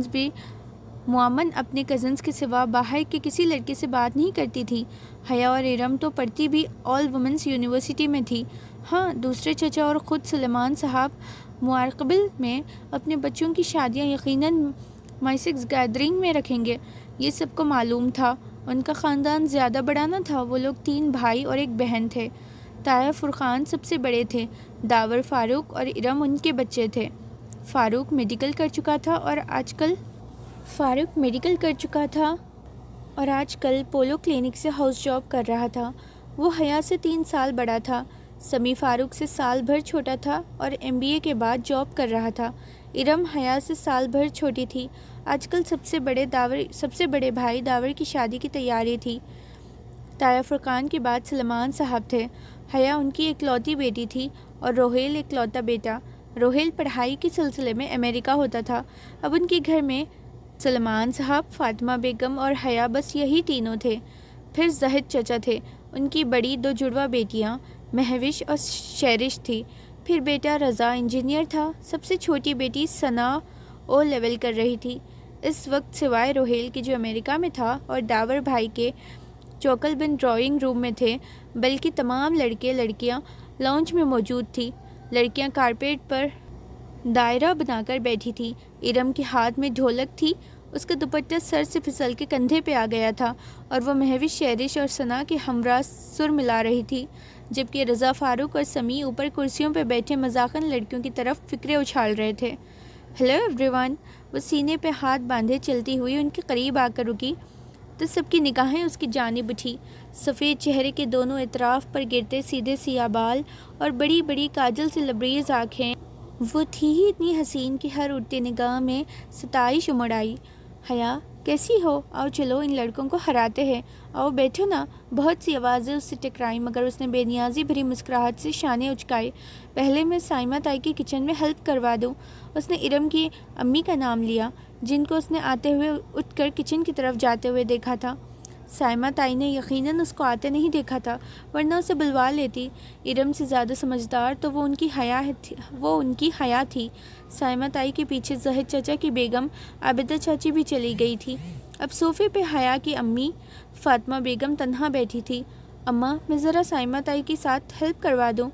S1: بھی معمولاً اپنے کزنز کے سوا باہر کے کسی لڑکے سے بات نہیں کرتی تھی۔ حیا اور ارم تو پڑھتی بھی آل وومنز یونیورسٹی میں تھی۔ ہاں، دوسرے چچا اور خود سلیمان صاحب مستقبل میں اپنے بچوں کی شادیاں یقیناً مائسکس گیدرنگ میں رکھیں گے، یہ سب کو معلوم تھا۔ ان کا خاندان زیادہ بڑا نہ تھا، وہ لوگ 3 بھائی اور 1 بہن تھے۔ تایا فرقان سب سے بڑے تھے، داور، فاروق اور ارم ان کے بچے تھے۔ فاروق میڈیکل کر چکا تھا اور آج کل پولو کلینک سے ہاؤس جاب کر رہا تھا۔ وہ حیا سے 3 سال بڑا تھا۔ سمی فاروق سے سال بھر چھوٹا تھا اور MBA کے بعد جاب کر رہا تھا۔ ارم حیا سے سال بھر چھوٹی تھی۔ آج کل سب سے بڑے بھائی داور کی شادی کی تیاری تھی۔ تایا فرقان کے بعد سلیمان صاحب تھے۔ حیا ان کی اکلوتی بیٹی تھی اور روہیل اکلوتا بیٹا۔ روہیل پڑھائی کے سلسلے میں امریکہ ہوتا تھا۔ اب ان کے گھر میں سلیمان صاحب، فاطمہ بیگم اور حیا، بس یہی تینوں تھے۔ پھر زاہد چچا تھے، ان کی بڑی 2 جڑواں بیٹیاں مہوش اور شیرش تھی۔ پھر بیٹا رضا انجینئر تھا۔ سب سے چھوٹی بیٹی ثنا O لیول کر رہی تھی۔ اس وقت سوائے روہیل کے جو امریکہ میں تھا اور ڈاور بھائی کے چوکل بن ڈرائنگ روم میں تھے، بلکہ تمام لڑکے لڑکیاں لاؤنج میں موجود تھیں۔ لڑکیاں کارپیٹ پر دائرہ بنا کر بیٹھی تھیں۔ ارم کے ہاتھ میں ڈھولک تھی، اس کا دوپٹہ سر سے پھسل کے کندھے پہ آ گیا تھا اور وہ مہوش شہرش اور ثنا کے ہمراہ سر ملا رہی تھی، جبکہ رضا، فاروق اور سمیع اوپر کرسیوں پہ بیٹھے مذاقاً لڑکیوں کی طرف فکرے اچھال رہے تھے۔ ہیلو ایوری ون، وہ سینے پہ ہاتھ باندھے چلتی ہوئی ان کے قریب آ کر رکی تو سب کی نگاہیں اس کی جانب اٹھی۔ سفید چہرے کے دونوں اطراف پر گرتے سیدھے سیاہ بال اور بڑی بڑی کاجل سے لبریز آنکھیں، وہ تھی ہی اتنی حسین کہ ہر اٹھتی نگاہ میں ستائش امڑ آئی۔ حیا، کیسی ہو؟ آؤ چلو ان لڑکوں کو ہراتے ہیں، آؤ بیٹھو نا۔ بہت سی آوازیں اس سے ٹکرائیں، مگر اس نے بے نیازی بھری مسکراہٹ سے شانے اچکائے۔ پہلے میں سائمہ تائی کی کچن میں ہیلپ کروا دوں۔ اس نے ارم کی امی کا نام لیا، جن کو اس نے آتے ہوئے اٹھ کر کچن کی طرف جاتے ہوئے دیکھا تھا۔ سائمہ تائی نے یقیناً اس کو آتے نہیں دیکھا تھا، ورنہ اسے بلوا لیتی۔ ارم سے زیادہ سمجھدار تو وہ ان کی حیا تھی۔ سائمہ تائی کے پیچھے زاہد چچا کی بیگم عابدہ چاچی بھی چلی گئی تھی۔ اب صوفے پہ حیا کی امی فاطمہ بیگم تنہا بیٹھی تھی۔ اماں، میں ذرا سائمہ تائی کے ساتھ ہیلپ کروا دوں؟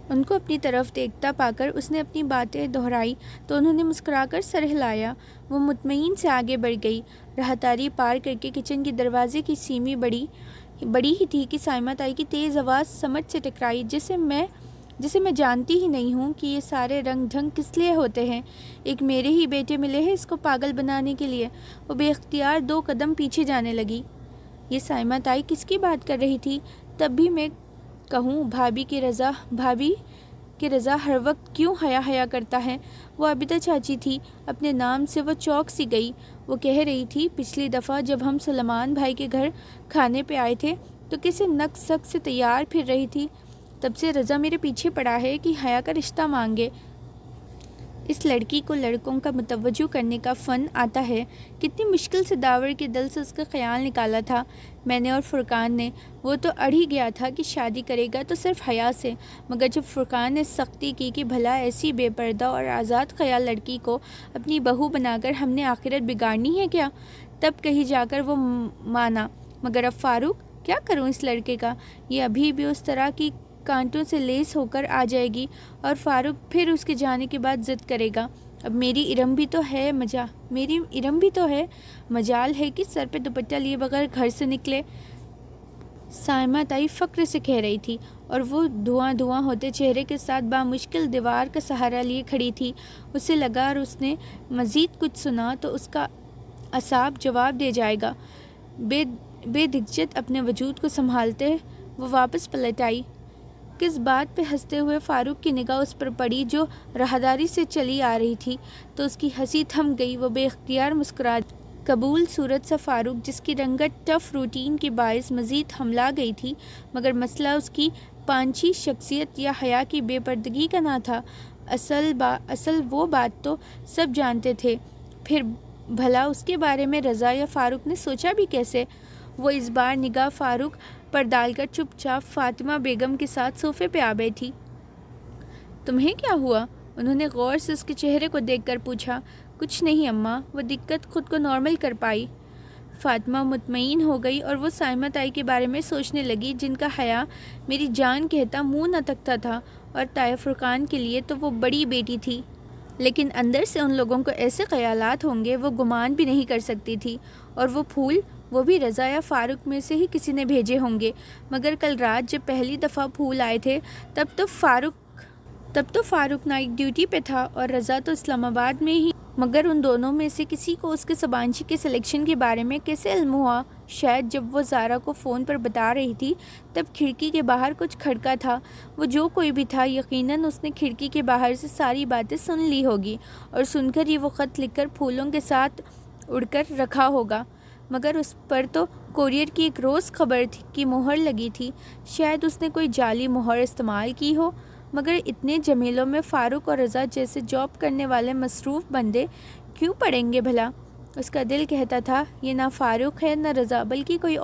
S1: ان کو اپنی طرف دیکھتا پا کر اس نے اپنی باتیں دہرائی تو انہوں نے مسکرا کر سر ہلایا۔ وہ مطمئن سے آگے بڑھ گئی، راہداری پار کر کے کچن کے دروازے کی سیمی بڑی ہی تھی کہ سائمہ تائی کی تیز آواز سمجھ سے ٹکرائی، جسے میں جانتی ہی نہیں ہوں کہ یہ سارے رنگ ڈھنگ کس لیے ہوتے ہیں۔ ایک میرے ہی بیٹے ملے ہیں اس کو پاگل بنانے کے لیے۔ وہ بے اختیار 2 قدم پیچھے جانے لگی۔ یہ سائمہ تائی کس کی بات کر رہی تھی؟ تب بھی میں کہوں بھابھی کی رضا ہر وقت کیوں حیا کرتا ہے؟ وہ عابدہ چاچی تھی، اپنے نام سے وہ چوک سی گئی۔ وہ کہہ رہی تھی، پچھلی دفعہ جب ہم سلیمان بھائی کے گھر کھانے پہ آئے تھے تو کسی نک سک سے تیار پھر رہی تھی، تب سے رضا میرے پیچھے پڑا ہے کہ حیا کا رشتہ مانگے۔ اس لڑکی کو لڑکوں کا متوجہ کرنے کا فن آتا ہے۔ کتنی مشکل سے داور کے دل سے اس کا خیال نکالا تھا میں نے اور فرقان نے۔ وہ تو اڑ ہی گیا تھا کہ شادی کرے گا تو صرف حیا سے، مگر جب فرقان نے سختی کی کہ بھلا ایسی بے پردہ اور آزاد خیال لڑکی کو اپنی بہو بنا کر ہم نے آخرت بگاڑنی ہے کیا، تب کہیں جا کر وہ مانا۔ مگر اب فاروق، کیا کروں اس لڑکے کا؟ یہ ابھی بھی اس طرح کی کانٹوں سے لیس ہو کر آ جائے گی اور فاروق پھر اس کے جانے کے بعد ضد کرے گا۔ اب میری ارم بھی تو ہے، مجال ہے کہ سر پہ دوپٹہ لیے بغیر گھر سے نکلے۔ سائمہ تائی فخر سے کہہ رہی تھی اور وہ دھواں ہوتے چہرے کے ساتھ بامشکل دیوار کا سہارا لیے کھڑی تھی۔ اسے لگا اور اس نے مزید کچھ سنا تو اس کا اعصاب جواب دے جائے گا۔ بے دھجک اپنے وجود کو سنبھالتے وہ واپس پلٹ آئی۔ کس بات پہ ہنستے ہوئے فاروق کی نگاہ اس پر پڑی جو راہداری سے چلی آ رہی تھی تو اس کی ہنسی تھم گئی۔ وہ بے اختیار مسکرا دی۔ قبول صورت سا فاروق، جس کی رنگت ٹف روٹین کے باعث مزید ہملا گئی تھی، مگر مسئلہ اس کی پانچھی شخصیت یا حیا کی بے پردگی کا نہ تھا۔ اصل وہ بات تو سب جانتے تھے، پھر بھلا اس کے بارے میں رضا یا فاروق نے سوچا بھی کیسے؟ وہ اس بار نگاہ فاروق پر ڈال کر چپ چاپ فاطمہ بیگم کے ساتھ صوفے پہ آ بیٹھی۔ تمہیں کیا ہوا؟ انہوں نے غور سے اس کے چہرے کو دیکھ کر پوچھا۔ کچھ نہیں اماں، وہ دقت خود کو نارمل کر پائی۔ فاطمہ مطمئن ہو گئی اور وہ سائمہ تائی کے بارے میں سوچنے لگی، جن کا حیا میری جان کہتا منہ نہ تکتا تھا، اور طائع فرقان کے لیے تو وہ بڑی بیٹی تھی، لیکن اندر سے ان لوگوں کو ایسے خیالات ہوں گے وہ گمان بھی نہیں کر سکتی تھی۔ اور وہ پھول، وہ بھی رضا یا فاروق میں سے ہی کسی نے بھیجے ہوں گے، مگر کل رات جب پہلی دفعہ پھول آئے تھے تب تو فاروق نائٹ ڈیوٹی پہ تھا اور رضا تو اسلام آباد میں ہی، مگر ان دونوں میں سے کسی کو اس کے سبانچی کے سلیکشن کے بارے میں کیسے علم ہوا؟ شاید جب وہ زارا کو فون پر بتا رہی تھی تب کھڑکی کے باہر کچھ کھڑکا تھا۔ وہ جو کوئی بھی تھا، یقیناً اس نے کھڑکی کے باہر سے ساری باتیں سن لی ہوگی اور سن کر ہی وہ خط لکھ کر پھولوں کے ساتھ اڑ کر رکھا ہوگا، مگر اس پر تو کوریئر کی ایک روز خبر کی مہر لگی تھی۔ شاید اس نے کوئی جعلی مہر استعمال کی ہو، مگر اتنے جمیلوں میں فاروق اور رضا جیسے جاب کرنے والے مصروف بندے کیوں پڑیں گے بھلا؟ اس کا دل کہتا تھا یہ نہ فاروق ہے نہ رضا، بلکہ کوئی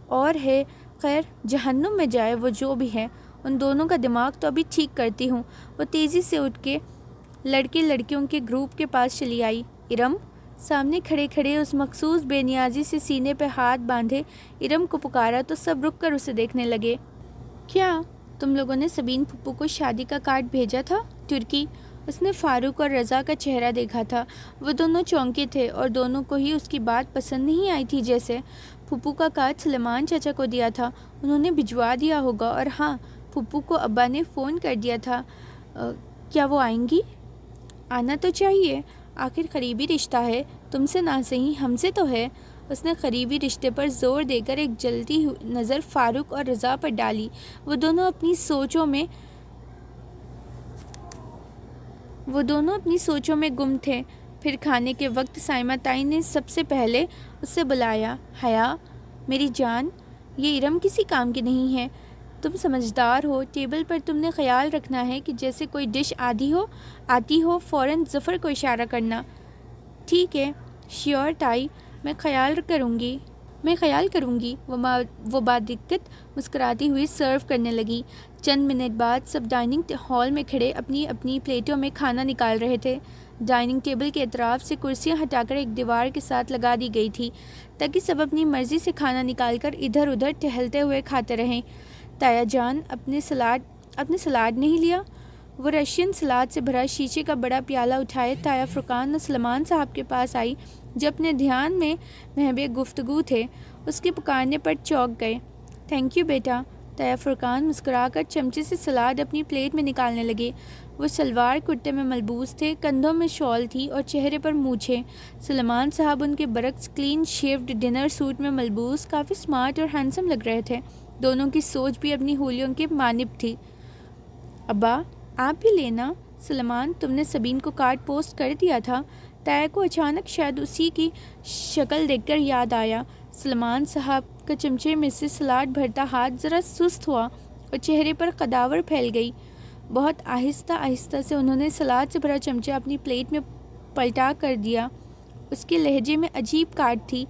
S1: اور ہے۔ خیر، جہنم میں جائے وہ جو بھی ہے، ان دونوں کا دماغ تو ابھی ٹھیک کرتی ہوں۔ وہ تیزی سے اٹھ کے لڑکے لڑکیوں کے گروپ کے پاس چلی آئی۔ ارم، سامنے کھڑے کھڑے اس مخصوص بے نیازی سے سینے پہ ہاتھ باندھے ارم کو پکارا تو سب رک کر اسے دیکھنے لگے۔ کیا تم لوگوں نے سبین پھپھو کو شادی کا کارڈ بھیجا تھا؟ ترکی۔ اس نے فاروق اور رضا کا چہرہ دیکھا تھا۔ وہ دونوں چونکے تھے اور دونوں کو ہی اس کی بات پسند نہیں آئی تھی۔ جیسے پھپھو کا کارڈ سلیمان چچا کو دیا تھا، انہوں نے بھجوا دیا ہوگا، اور ہاں، پھپھو کو ابا نے فون کر دیا تھا۔ کیا وہ آئیں گی؟ آنا تو چاہیے، آخر قریبی رشتہ ہے، تم سے نہ صحیح ہم سے تو ہے۔ اس نے قریبی رشتے پر زور دے کر ایک جلتی نظر فاروق اور رضا پر ڈالی۔ وہ دونوں اپنی سوچوں میں گم تھے۔ پھر کھانے کے وقت سائمہ تائی نے سب سے پہلے اس سے بلایا۔ حیا میری جان، یہ ارم کسی کام کی نہیں ہے، تم سمجھدار ہو، ٹیبل پر تم نے خیال رکھنا ہے کہ جیسے کوئی ڈش آتی ہو فوراً ظفر کو اشارہ کرنا۔ ٹھیک ہے، شیور تائی، میں خیال کروں گی۔ وہ بادقت مسکراتی ہوئی سرو کرنے لگی۔ چند منٹ بعد سب ڈائننگ ہال میں کھڑے اپنی اپنی پلیٹوں میں کھانا نکال رہے تھے۔ ڈائننگ ٹیبل کے اطراف سے کرسیاں ہٹا کر ایک دیوار کے ساتھ لگا دی گئی تھی تاکہ سب اپنی مرضی سے کھانا نکال کر ادھر ادھر ٹہلتے ہوئے کھاتے رہیں۔ تایا جان، اپنے سلاد نہیں لیا؟ وہ رشین سلاد سے بھرا شیشے کا بڑا پیالہ اٹھائے تایا فرقان اور سلمان صاحب کے پاس آئی جو اپنے دھیان میں محو گفتگو تھے۔ اس کے پکارنے پر چونک گئے۔ تھینک یو بیٹا۔ تایا فرقان مسکرا کر چمچے سے سلاد اپنی پلیٹ میں نکالنے لگے۔ وہ شلوار کرتے میں ملبوس تھے، کندھوں میں شال تھی اور چہرے پر مونچھیں۔ سلمان صاحب ان کے برعکس کلین شیوڈ ڈنر سوٹ میں ملبوس کافی سمارٹ اور ہینڈسم لگ رہے تھے۔ دونوں کی سوچ بھی اپنی ہولیوں کے مانب تھی۔ ابا، آپ بھی لینا۔ سلمان، تم نے سبین کو کارڈ پوسٹ کر دیا تھا؟ تایا کو اچانک شاید اسی کی شکل دیکھ کر یاد آیا۔ سلمان صاحب کا چمچے میں سے سلاد بھرتا ہاتھ ذرا سست ہوا اور چہرے پر قداور پھیل گئی۔ بہت آہستہ آہستہ سے انہوں نے سلاد سے بھرا چمچہ اپنی پلیٹ میں پلٹا کر دیا۔ اس کے لہجے میں عجیب کاٹ تھی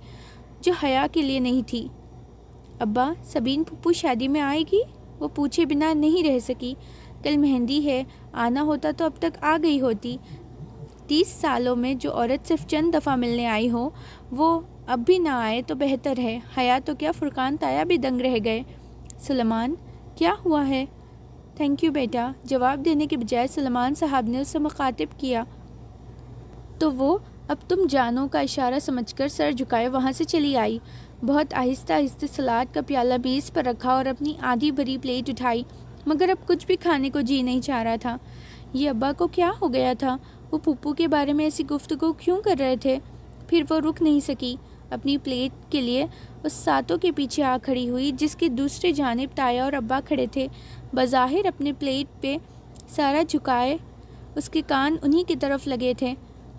S1: جو حیا کے لیے نہیں تھی۔ ابا، سبین پھپھو شادی میں آئے گی؟ وہ پوچھے بنا نہیں رہ سکی۔ کل مہندی ہے، آنا ہوتا تو اب تک آ گئی ہوتی۔ 30 سالوں میں جو عورت صرف چند دفعہ ملنے آئی ہو وہ اب بھی نہ آئے تو بہتر ہے۔ حیا تو کیا، فرقان تایا بھی دنگ رہ گئے۔ سلمان، کیا ہوا ہے؟ تھینک یو بیٹا۔ جواب دینے کے بجائے سلمان صاحب نے اسے مخاطب کیا تو وہ اب تم جانو کا اشارہ سمجھ کر سر جھکائے وہاں سے چلی آئی۔ بہت آہستہ آہستہ سلاد کا پیالہ میز پر رکھا اور اپنی آدھی بھری پلیٹ اٹھائی، مگر اب کچھ بھی کھانے کو جی نہیں چاہ رہا تھا۔ یہ ابا کو کیا ہو گیا تھا؟ وہ پھپھو کے بارے میں ایسی گفتگو کیوں کر رہے تھے؟ پھر وہ رک نہیں سکی، اپنی پلیٹ کے لیے اس ساتوں کے پیچھے آ کھڑی ہوئی جس کی دوسری جانب تایا اور ابا کھڑے تھے، بظاہر اپنے پلیٹ پہ سارا جھکائے اس کے کان انہی کی طرف لگے تھے۔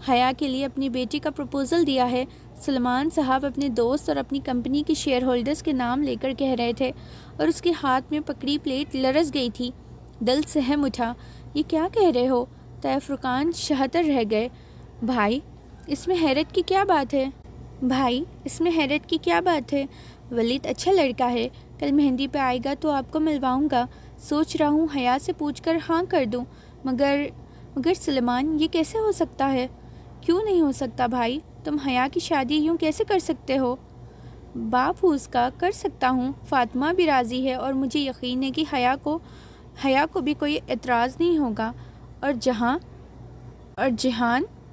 S1: حیا کے لیے اپنی بیٹی کا پروپوزل دیا ہے، سلمان صاحب اپنے دوست اور اپنی کمپنی کے شیئر ہولڈرز کے نام لے کر کہہ رہے تھے اور اس کے ہاتھ میں پکڑی پلیٹ لرز گئی تھی۔ دل سہم اٹھا۔ یہ کیا کہہ رہے ہو؟ تایا فرقان شہتر رہ گئے۔ بھائی، اس میں حیرت کی کیا بات ہے؟ ولید اچھا لڑکا ہے، کل مہندی پہ آئے گا تو آپ کو ملواؤں گا۔ سوچ رہا ہوں حیا سے پوچھ کر ہاں کر دوں، مگر سلمان، یہ کیسے ہو سکتا ہے؟ کیوں نہیں ہو سکتا بھائی؟ تم حیا کی شادی یوں کیسے کر سکتے ہو؟ باپ ہوں اس کا، کر سکتا ہوں۔ فاطمہ بھی راضی ہے اور مجھے یقین ہے کہ حیا کو بھی کوئی اعتراض نہیں ہوگا۔ اور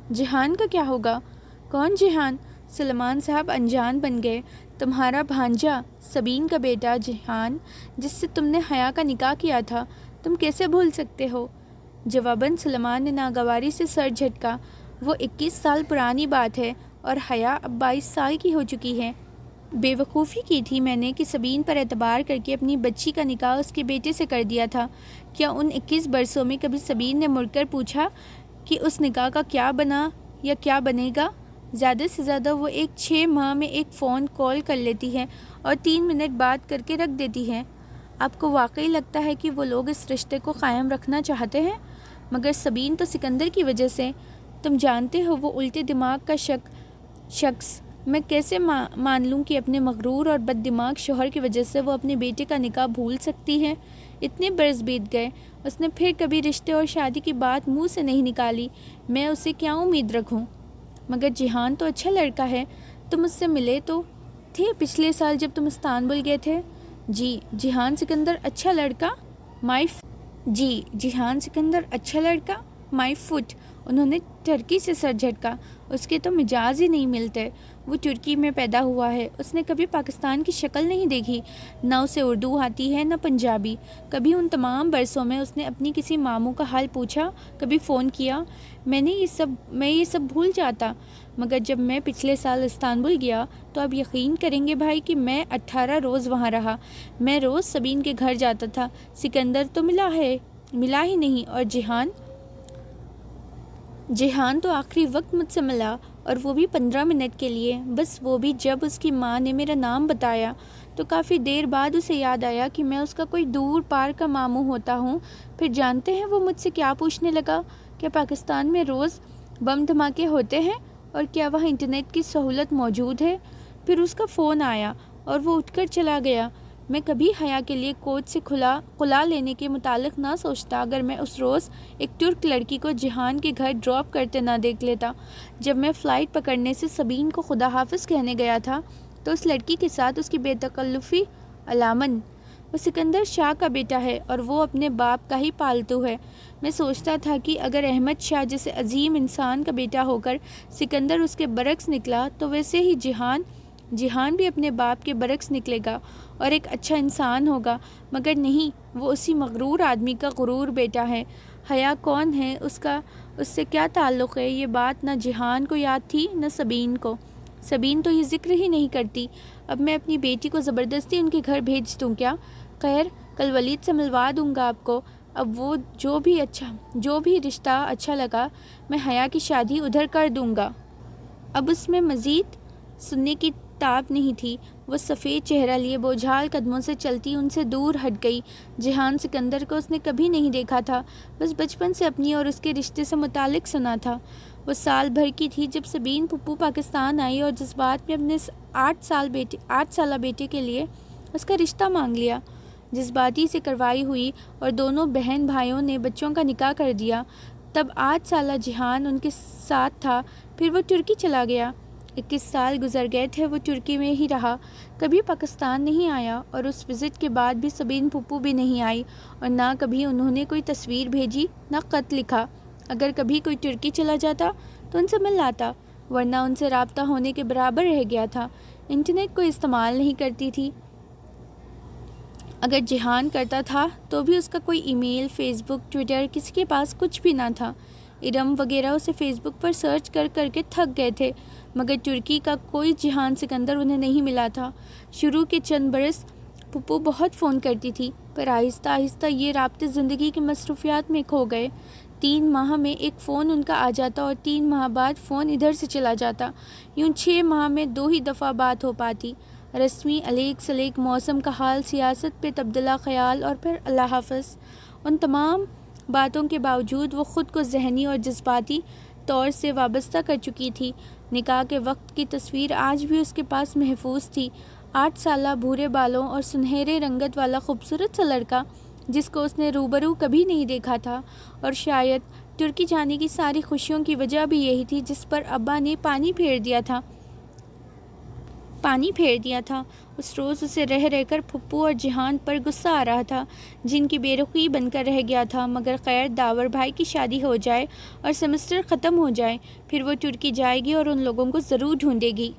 S1: جہان کا کیا ہوگا؟ کون جہان؟ سلمان صاحب انجان بن گئے۔ تمہارا بھانجا، سبین کا بیٹا جہان، جس سے تم نے حیا کا نکاح کیا تھا، تم کیسے بھول سکتے ہو؟ جواباً سلمان نے ناگواری سے سر جھٹکا۔ وہ 21 سال پرانی بات ہے اور حیا اب 22 سال کی ہو چکی ہے۔ بے وقوفی کی تھی میں نے کہ سبین پر اعتبار کر کے اپنی بچی کا نکاح اس کے بیٹے سے کر دیا تھا۔ کیا ان 21 برسوں میں کبھی سبین نے مڑ کر پوچھا کہ اس نکاح کا کیا بنا یا کیا بنے گا؟ زیادہ سے زیادہ وہ 6 ماہ میں ایک فون کال کر لیتی ہے اور 3 منٹ بات کر کے رکھ دیتی ہے۔ آپ کو واقعی لگتا ہے کہ وہ لوگ اس رشتے کو قائم رکھنا چاہتے ہیں؟ مگر سبین تو سکندر کی وجہ سے، تم جانتے ہو وہ الٹے دماغ کا شخص، میں کیسے مان لوں کہ اپنے مغرور اور بد دماغ شوہر کی وجہ سے وہ اپنے بیٹے کا نکاح بھول سکتی ہے؟ اتنے برس بیت گئے
S2: اس نے پھر کبھی رشتے اور شادی کی بات منہ سے نہیں نکالی۔ میں اسے کیا امید رکھوں؟ مگر جیحان تو اچھا لڑکا ہے، تم اس سے ملے تو تھے پچھلے سال جب تم استنبول گئے تھے؟ جی جیحان سکندر اچھا لڑکا؟ جیحان سکندر اچھا لڑکا؟ مائی فٹ! انہوں نے ٹرکی سے سر جھٹکا۔ اس کے تو مجاز ہی نہیں ملتے۔ وہ ترکی میں پیدا ہوا ہے، اس نے کبھی پاکستان کی شکل نہیں دیکھی، نہ اسے اردو آتی ہے نہ پنجابی۔ کبھی ان تمام برسوں میں اس نے اپنی کسی ماموں کا حال پوچھا، کبھی فون کیا؟ میں یہ سب بھول جاتا، مگر جب میں پچھلے سال استنبول گیا تو آپ یقین کریں گے بھائی کہ میں 18 روز وہاں رہا۔ میں روز سبین کے گھر جاتا تھا۔ سکندر تو ملا ہی نہیں، اور جیحان تو آخری وقت مجھ سے ملا، اور وہ بھی 15 منٹ کے لیے، بس وہ بھی جب اس کی ماں نے میرا نام بتایا تو کافی دیر بعد اسے یاد آیا کہ میں اس کا کوئی دور پار کا ماموں ہوتا ہوں۔ پھر جانتے ہیں وہ مجھ سے کیا پوچھنے لگا؟ کیا پاکستان میں روز بم دھماکے ہوتے ہیں اور کیا وہاں انٹرنیٹ کی سہولت موجود ہے؟ پھر اس کا فون آیا اور وہ اٹھ کر چلا گیا۔ میں کبھی حیا کے لیے کوچ سے کھلا لینے کے متعلق نہ سوچتا اگر میں اس روز ایک ترک لڑکی کو جیحان کے گھر ڈراپ کرتے نہ دیکھ لیتا۔ جب میں فلائٹ پکڑنے سے سبین کو خدا حافظ کہنے گیا تھا تو اس لڑکی کے ساتھ اس کی بے تکلفی علامن، وہ سکندر شاہ کا بیٹا ہے اور وہ اپنے باپ کا ہی پالتو ہے۔ میں سوچتا تھا کہ اگر احمد شاہ جیسے عظیم انسان کا بیٹا ہو کر سکندر اس کے برعکس نکلا تو ویسے ہی جیحان بھی اپنے باپ کے برعکس نکلے گا اور ایک اچھا انسان ہوگا، مگر نہیں، وہ اسی مغرور آدمی کا غرور بیٹا ہے۔ حیا کون ہے، اس سے کیا تعلق ہے؟ یہ بات نہ جیحان کو یاد تھی نہ سبین کو۔ سبین تو یہ ذکر ہی نہیں کرتی۔ اب میں اپنی بیٹی کو زبردستی ان کے گھر بھیج دوں کیا؟ خیر، کل ولید سے ملوا دوں گا آپ کو۔ اب وہ جو بھی رشتہ اچھا لگا میں حیا کی شادی ادھر کر دوں گا۔ اب اس میں مزید سننے کی تاب نہیں تھی۔ وہ سفید چہرہ لیے بوجھال قدموں سے چلتی ان سے دور ہٹ گئی۔ جیحان سکندر کو اس نے کبھی نہیں دیکھا تھا، بس بچپن سے اپنی اور اس کے رشتے سے متعلق سنا تھا۔ وہ سال بھر کی تھی جب سبین پھپھو پاکستان آئی اور جذبات میں اپنے 8 سالہ بیٹے کے لیے اس کا رشتہ مانگ لیا۔ جذباتی سے کروائی ہوئی اور دونوں بہن بھائیوں نے بچوں کا نکاح کر دیا۔ تب 8 سالہ جیحان ان کے ساتھ تھا، پھر وہ ترکی چلا گیا۔ 21 سال گزر گئے تھے، وہ ترکی میں ہی رہا، کبھی پاکستان نہیں آیا، اور اس وزٹ کے بعد بھی سبین پھپھو بھی نہیں آئی، اور نہ کبھی انہوں نے کوئی تصویر بھیجی نہ خط لکھا۔ اگر کبھی کوئی ترکی چلا جاتا تو ان سے مل لاتا، ورنہ ان سے رابطہ ہونے کے برابر رہ گیا تھا۔ انٹرنیٹ کو استعمال نہیں کرتی تھی۔ اگر جیحان کرتا تھا تو بھی اس کا کوئی ای میل، فیس بک، ٹویٹر، کسی کے پاس کچھ بھی نہ تھا۔ ارم وغیرہ اسے فیس بک پر سرچ کر کے تھک گئے تھے، مگر ترکی کا کوئی جیحان سکندر انہیں نہیں ملا تھا۔ شروع کے چند برس پھپھو بہت فون کرتی تھی، پر آہستہ آہستہ یہ رابطے زندگی کی مصروفیات میں کھو گئے۔ 3 ماہ میں ایک فون ان کا آ جاتا اور 3 ماہ بعد فون ادھر سے چلا جاتا، یوں 6 ماہ میں 2 ہی دفعہ بات ہو پاتی، رسمی، علیک سلیک، موسم کا حال، سیاست پہ تبادلہ خیال، اور پھر اللہ حافظ۔ ان تمام باتوں کے باوجود وہ خود کو ذہنی اور جذباتی طور سے وابستہ کر چکی تھی۔ نکاح کے وقت کی تصویر آج بھی اس کے پاس محفوظ تھی۔ 8 سالہ بھورے بالوں اور سنہرے رنگت والا خوبصورت سا لڑکا جس کو اس نے روبرو کبھی نہیں دیکھا تھا، اور شاید ترکی جانے کی ساری خوشیوں کی وجہ بھی یہی تھی جس پر ابا نے پانی پھیر دیا تھا۔ اس روز اسے رہ کر پھپھو اور جیحان پر غصہ آ رہا تھا، جن کی بے رخی بن کر رہ گیا تھا، مگر خیر، داور بھائی کی شادی ہو جائے اور سیمسٹر ختم ہو جائے، پھر وہ ترکی جائے گی اور ان لوگوں کو ضرور ڈھونڈے گی۔